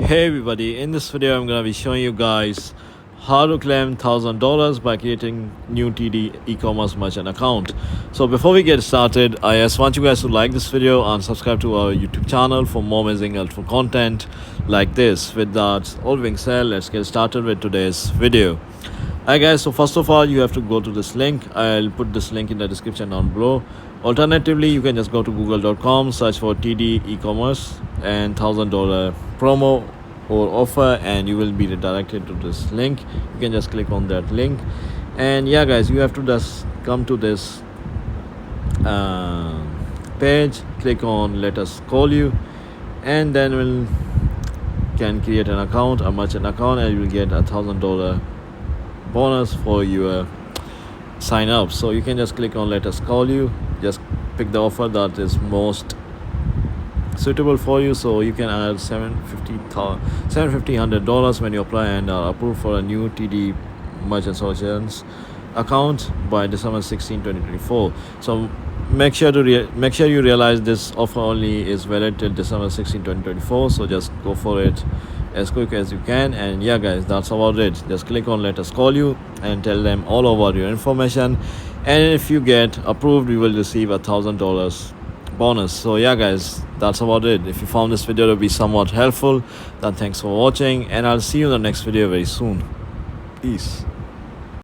Hey everybody, in this video I'm gonna be showing you guys how to claim $1,000 by creating new TD e-commerce merchant account. So before we get started, I just want you guys to like this video and subscribe to our YouTube channel for more amazing helpful content like this. With that all being said, let's get started with today's video. Alright guys, so first of all you have to go to this link. I'll put this link in the description down below. Alternatively, you can just go to google.com, search for TD e-commerce and $1,000 promo or offer, and you will be redirected to this link. You can just click on that link, and yeah guys, you have to just come to this page, click on let us call you, and then we'll can create an account, a merchant account, and you will get $1,000 bonus for your sign up. So you can just click on let us call you, just pick the offer that is most suitable for you. So you can add $750 when you apply and are approved for a new TD merchant solutions account by December 16, 2024. So make sure you realize this offer only is valid till December 16, 2024. So just go for it as quick as you can. And yeah guys, that's about it. Just click on let us call you and tell them all about your information, and if you get approved you will receive $1,000 bonus. So yeah guys, that's about it. If you found this video to be somewhat helpful, then thanks for watching, and I'll see you in the next video very soon. Peace.